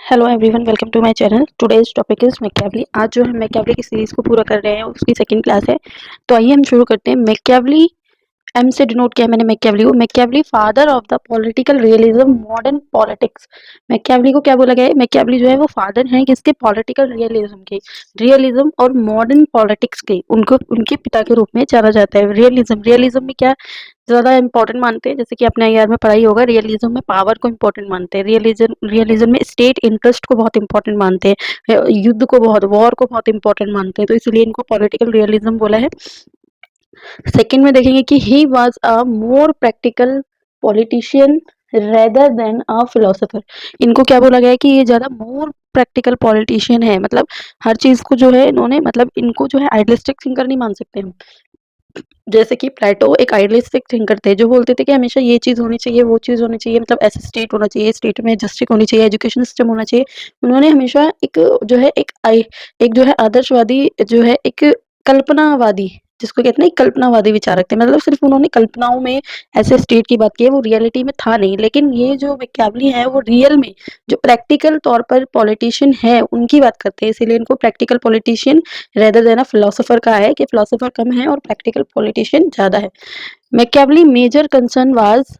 Hello everyone, welcome to my channel. Today's topic is Machiavelli. आज जो है Machiavelli की सीरीज को पूरा कर रहे हैं, उसकी सेकंड क्लास है। तो आइए हम शुरू करते हैं। मैकियावेली, एम से डिनोट किया है मैंने मैकियावेली को। Machiavelli father of the political realism modern politics. Machiavelli को क्या बोला गया है? मैकियावेली जो है वो फादर हैं किसके? पॉलिटिकल रियलिज्म के। रियलिज्म और मॉडर्न पॉलिटिक्स के, उनको उनके पिता के रूप में जाना जाता है। रियलिज्म, रियलिज्म में क्या ज्यादा इंपॉर्टेंट मानते हैं? जैसे कि अपने यार में पढ़ाई होगा, रियलिज्म में पावर को इंपॉर्टेंट मानते हैं। रियलिज्म में स्टेट इंटरेस्ट को बहुत इंपॉर्टेंट मानते हैं, युद्ध को बहुत, वॉर को बहुत इंपॉर्टेंट मानते हैं, तो इसलिए इनको पॉलिटिकल रियलिज्म बोला है। सेकंड में देखेंगे कि he was a more practical politician rather than a philosopher. इनको क्या बोला गया है कि ये ज्यादा मोर प्रैक्टिकल पॉलिटिशियन है, मतलब हर चीज को जो है इन्होंने, मतलब इनको जो है आइडियलिस्टिक थिंकर नहीं मान सकते हम। जैसे कि प्लेटो एक आइडियलिस्टिक थिंकर थे, जो बोलते थे कि हमेशा ये चीज होनी चाहिए, वो चीज होनी चाहिए, मतलब ऐसे स्टेट होना चाहिए, स्टेट में जस्टिस होनी चाहिए, एजुकेशन सिस्टम होना चाहिए। उन्होंने हमेशा एक जो है एक जो है आदर्शवादी, जो है एक कल्पनावादी, जिसको कहते हैं ना, एक कल्पनावादी विचारक थे। मतलब सिर्फ उन्होंने कल्पनाओं में ऐसे स्टेट की बात की है, वो रियलिटी में था नहीं। लेकिन ये जो मैकियावेली है वो रियल में जो प्रैक्टिकल तौर पर पॉलिटिशियन है उनकी बात करते हैं, इसीलिए इनको practical politician rather than a philosopher का है, कि फिलोसोफर कम है और प्रैक्टिकल पॉलिटिशियन ज्यादा है। Machiavelli major concern was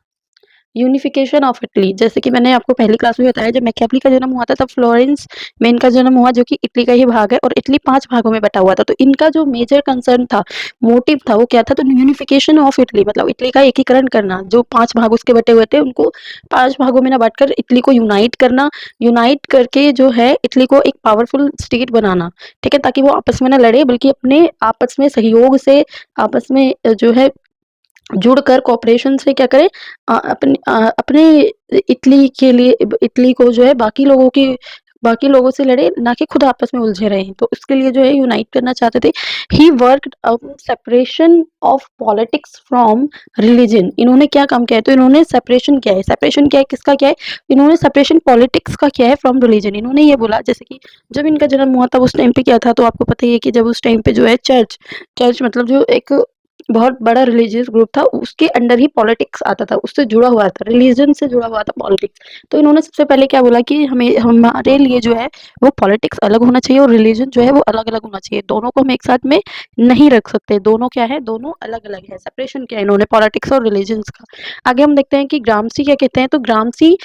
unification of Italy. जैसे कि मैंने आपको पहली क्लास में बताया, जब मैकियावेली का जन्म हुआ था तब फ्लोरेंस में इनका जन्म हुआ, जो कि इटली का ही भाग है, और इटली 5 भागों में बटा हुआ था। तो इनका जो मेजर कंसर्न था, मोटिव था, वो क्या था? तो यूनिफिकेशन ऑफ इटली, मतलब इटली का एकीकरण करना। जो 5 भाग उसके बटे हुए थे, उनको 5 भागों में ना बांटकर इटली को यूनाइट करना। यूनाइट करके जो है इटली को एक पावरफुल स्टेट बनाना, ठीक है, ताकि वो आपस में ना लड़े, बल्कि अपने आपस में सहयोग से, आपस में जो है जुड़कर कोऑपरेशन से क्या करें, अपने इटली के लिए, इटली को जो है बाकी लोगों से लड़े, ना कि खुद आपस में उलझे रहे। तो उसके लिए जो है यूनाइट करना चाहते थे। He worked on separation of politics from religion. इन्होंने क्या काम किया है? तो इन्होंने सेपरेशन किया है। सेपरेशन क्या है? किसका किया है? इन्होंने सेपरेशन पॉलिटिक्स का किया है फ्रॉम रिलीजन। इन्होंने ये बोला, जैसे कि जब इनका जन्म हुआ तब उस टाइम पे क्या था, तो आपको पता ही है कि जब उस टाइम पे जो है चर्च मतलब जो एक बहुत बड़ा रिलीजियस ग्रुप था, उसके अंडर ही पॉलिटिक्स आता था, उससे जुड़ा हुआ था, रिलीजन से जुड़ा हुआ था पॉलिटिक्स। तो इन्होंने सबसे पहले क्या बोला कि हमें, हमारे लिए जो है वो पॉलिटिक्स अलग होना चाहिए और रिलीजन जो है वो अलग अलग होना चाहिए। दोनों को हम एक साथ में नहीं रख सकते। दोनों क्या है? दोनों अलग अलग है। सेपरेशन किया इन्होंने पॉलिटिक्स और रिलीजन का। आगे हम देखते हैं कि ग्रामसी क्या कहते हैं। तो ग्रामसी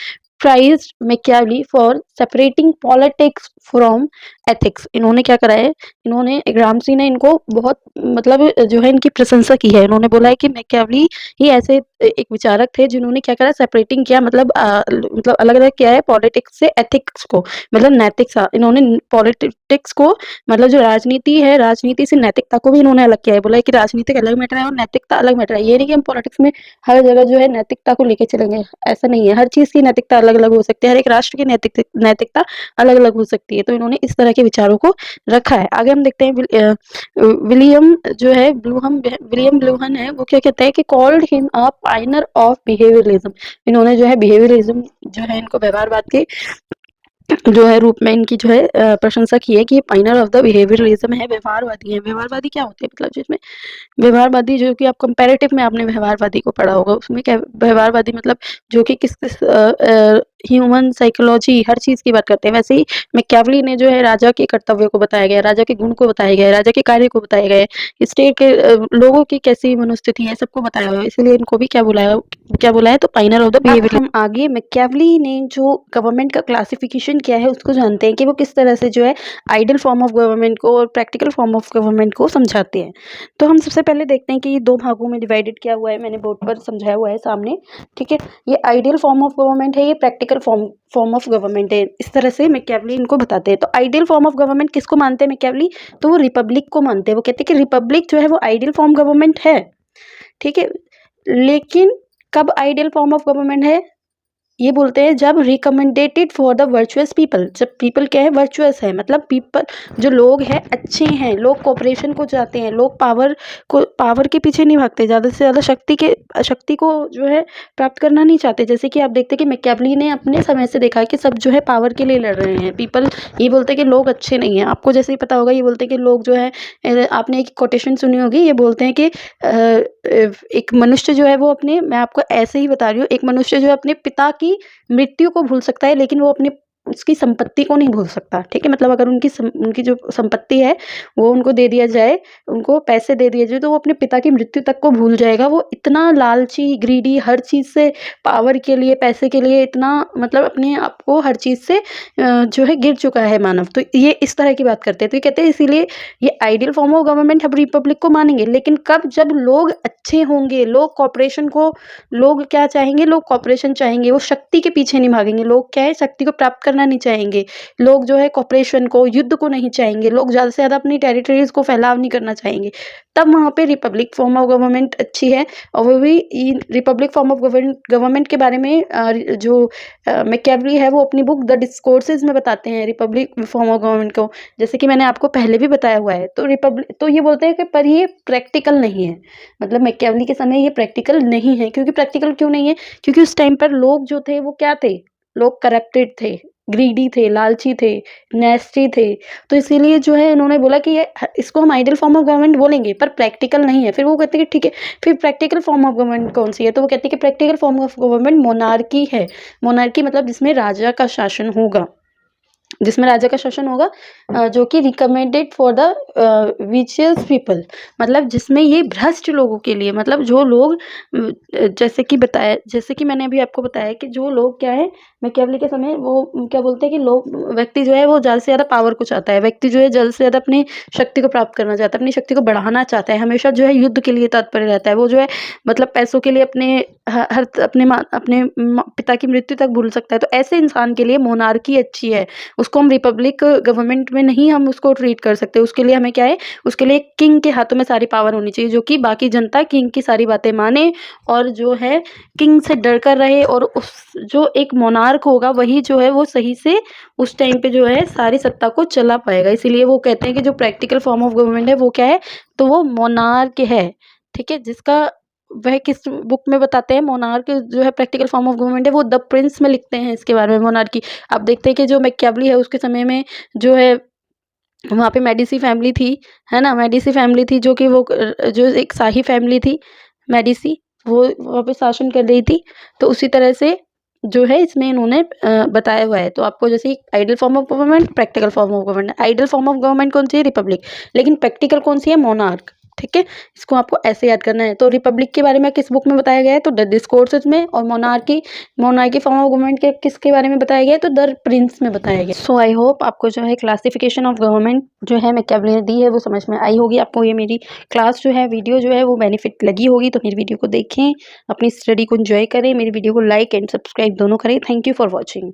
praised Machiavelli for separating politics from ethics। इन्होंने क्या करा है? इन्होंने, ग्रामसी ने इनको बहुत, मतलब जो है इनकी प्रशंसा की है। इन्होंने बोला है कि मैकियावेली ही ऐसे एक विचारक थे जिन्होंने क्या करा, सेपरेटिंग किया, मतलब मतलब अलग अलग किया है पॉलिटिक्स से एथिक्स को, मतलब नैतिकता। इन्होंने पॉलिटिक्स को, मतलब जो राजनीति है, राजनीति से नैतिकता को भी इन्होंने अलग किया है। बोला है कि राजनीतिक अलग मैटर है और नैतिकता अलग मैटर है। ये नहीं कि हम पॉलिटिक्स में हर जगह जो है नैतिकता को लेके चलेंगे, ऐसा नहीं है। हर चीज की नैतिकता अलग अलग हो सकती है, हर एक राष्ट्र की नैतिकता अलग अलग हो सकती है। तो इन्होंने इस तरह के विचारों को रखा है। आगे हम देखते हैं विलियम जो है विलियम ब्लूहन है, वो क्या कहता है कि called him a Pioneer of behaviourism. इन्होंने जो है बिहेवियरलिज्म, जो है इनको व्यवहारवाद के जो है रूप में इनकी जो है प्रशंसा की है कि ये पायनर ऑफ द बिहेवियरलिज्म है, व्यवहारवादी है। व्यवहारवादी क्या होते हैं? मतलब जिसमें व्यवहारवादी, जो कि आप कंपैरेटिव में आपने व्यवहारवादी को पढ़ा होगा, उसमें क्या व्यवहारवादी मतलब जो कि किस किस ह्यूमन साइकोलॉजी, हर चीज की बात करते हैं। वैसे ही मैकियावेली ने जो है राजा के कर्तव्य को बताया गया, राजा के गुण को बताया गया, राजा के कार्य को बताया गया, स्टेट के लोगों की कैसी मनोस्थिति है, सबको बताया हुआ है। इसलिए इनको भी क्या बोला है? तो पाइनर ऑफ द बिहेवियर। हम आगे मैकियावेली ने जो गवर्नमेंट का क्लासिफिकेशन किया है उसको जानते हैं कि वो किस तरह से जो है आइडियल फॉर्म ऑफ गवर्नमेंट को और प्रैक्टिकल फॉर्म ऑफ गवर्नमेंट को समझाते हैं। तो हम सबसे पहले देखते हैं कि ये 2 भागों में डिवाइडेड किया हुआ है, मैंने बोर्ड पर समझाया हुआ है सामने, ठीक है। ये आइडियल फॉर्म ऑफ गवर्नमेंट है, ये प्रैक्टिकल फॉर्म ऑफ गवर्नमेंट है। इस तरह से मैकियावेली इनको बताते हैं। तो आइडियल फॉर्म ऑफ गवर्नमेंट किसको मानते हैं मैकियावेली? तो वो रिपब्लिक को मानते हैं। वो कहते हैं कि रिपब्लिक जो है वो आइडियल फॉर्म गवर्नमेंट है, ठीक है। लेकिन कब आइडियल फॉर्म ऑफ गवर्नमेंट है? ये बोलते हैं जब रिकमेंडेटेड फॉर द वर्चुअस पीपल, जब पीपल क्या है? वर्चुअस है, मतलब पीपल, जो लोग हैं अच्छे हैं, लोग कोऑपरेशन को चाहते हैं, लोग पावर के पीछे नहीं भागते, ज़्यादा से ज़्यादा शक्ति को जो है प्राप्त करना नहीं चाहते। जैसे कि आप देखते हैं कि मैकियावेली ने अपने समय से देखा है कि सब जो है पावर के लिए लड़ रहे हैं। पीपल ये बोलते हैं कि लोग अच्छे नहीं हैं। आपको जैसे ही पता होगा, ये बोलते हैं कि लोग जो है, आपने एक कोटेशन सुनी होगी, ये बोलते हैं कि एक मनुष्य जो है वो अपने, मैं आपको ऐसे ही बता रही हूँ, एक मनुष्य जो है अपने पिता की मृत्यु को भूल सकता है, लेकिन वो अपने उसकी संपत्ति को नहीं भूल सकता, ठीक है। मतलब अगर उनकी जो संपत्ति है वो उनको दे दिया जाए, उनको पैसे दे दिए जाए, तो वो अपने पिता की मृत्यु तक को भूल जाएगा। वो इतना लालची, ग्रीडी, हर चीज़ से, पावर के लिए, पैसे के लिए इतना मतलब अपने आप को हर चीज़ से जो है गिर चुका है मानव। तो ये इस तरह की बात करते हैं। तो ये कहते हैं इसीलिए ये आइडियल फॉर्म ऑफ गवर्नमेंट हम रिपब्लिक को मानेंगे, लेकिन कब? जब लोग अच्छे होंगे, लोग कॉपरेशन को, लोग क्या चाहेंगे? लोग कॉपरेशन चाहेंगे, वो शक्ति के पीछे नहीं भागेंगे। लोग क्या है? शक्ति को प्राप्त करना नहीं चाहेंगे। लोग जो है कॉपरेशन को, युद्ध को नहीं चाहेंगे। लोग ज़्यादा से ज़्यादा अपनी टेरिटरीज़ को फैलाव नहीं करना चाहेंगे। तब वहाँ पे रिपब्लिक फॉर्म ऑफ गवर्नमेंट अच्छी है। और वो भी रिपब्लिक फॉर्म ऑफ गवर्नमेंट के बारे में जो मैकियावेली है वो अपनी बुक द डिस्कोर्सेज में बताते हैं रिपब्लिक फॉर्म ऑफ गवर्नमेंट को, जैसे कि मैंने आपको पहले भी बताया हुआ है। तो ये बोलते हैं कि पर ये प्रैक्टिकल नहीं है, मतलब मैकियावेली के समय ये प्रैक्टिकल नहीं है। क्योंकि प्रैक्टिकल क्यों नहीं है? क्योंकि उस टाइम पर लोग जो थे वो क्या थे? लोग करप्टेड थे, ग्रीडी थे, लालची थे, नेस्टी थे। तो इसीलिए जो है इन्होंने बोला कि ये इसको हम आइडियल फॉर्म ऑफ गवर्नमेंट बोलेंगे, पर प्रैक्टिकल नहीं है। फिर वो कहते हैं कि ठीक है, फिर प्रैक्टिकल फॉर्म ऑफ गवर्नमेंट कौन सी है? तो वो कहते हैं कि practical form of government monarchy है। मोनार्की मतलब जिसमें राजा का शासन होगा, जिसमें राजा का शासन होगा, जो कि रिकमेंडेड फॉर द विचियस पीपल, मतलब जिसमें ये भ्रष्ट लोगों के लिए, मतलब जो लोग जैसे कि मैंने अभी आपको बताया कि जो लोग क्या है, मैकियावेली के समय वो क्या बोलते हैं कि व्यक्ति जो है वो ज़्यादा से ज़्यादा पावर को चाहता है। व्यक्ति जो है ज़्यादा से ज़्यादा अपनी शक्ति को प्राप्त करना चाहता है, अपनी शक्ति को बढ़ाना चाहता है, हमेशा जो है युद्ध के लिए तत्पर रहता है। वो जो है मतलब पैसों के लिए अपने पिता की मृत्यु तक भूल सकता है। तो ऐसे इंसान के लिए मोनार्की अच्छी है। उसको हम रिपब्लिक गवर्नमेंट में नहीं हम उसको ट्रीट कर सकते। उसके लिए हमें क्या है? उसके लिए किंग के हाथों में सारी पावर होनी चाहिए, जो कि बाकी जनता किंग की सारी बातें माने और जो है किंग से डर कर रहे। और उस जो एक मोनार्क होगा वही जो है वो सही से उस टाइम पे जो है सारी सत्ता को चला पाएगा। इसीलिए वो कहते हैं कि जो प्रैक्टिकल फॉर्म ऑफ गवर्नमेंट है वो क्या है? तो वो मोनार्क है, ठीक है। जिसका वह किस बुक में बताते हैं? मोनार्क जो है प्रैक्टिकल फॉर्म ऑफ गवर्नमेंट है वो द प्रिंस में लिखते हैं इसके बारे में, मोनार्की। आप देखते हैं कि जो मैकियावेली है उसके समय में जो है वहाँ पे मेडिसी फैमिली थी, है ना? मेडिसी फैमिली थी जो कि वो जो एक शाही फैमिली थी मेडिसी, वो वहाँ पे शासन कर रही थी। तो उसी तरह से जो है इसमें इन्होंने बताया हुआ है। तो आपको जैसे ideal form of government, practical form of government. Ideal form of government कौन सी है? रिपब्लिक। लेकिन प्रैक्टिकल कौन सी है? मोनार्क, ठीक है। इसको आपको ऐसे याद करना है। तो रिपब्लिक के बारे में किस बुक में बताया गया है? तो द डिस्कोर्सेज में। और मोनार्की फॉर्म ऑफ गवर्नमेंट के किसके बारे में बताया गया है? तो द प्रिंस में बताया गया। सो आई होप आपको जो है क्लासिफिकेशन ऑफ गवर्नमेंट जो है मैकियावेली ने दी है वो समझ में आई होगी। आपको ये मेरी क्लास जो है, वीडियो जो है वो बेनिफिट लगी होगी। तो मेरी वीडियो को देखें, अपनी स्टडी को एंजॉय करें, मेरी वीडियो को लाइक एंड सब्सक्राइब दोनों करें। Thank you for watching.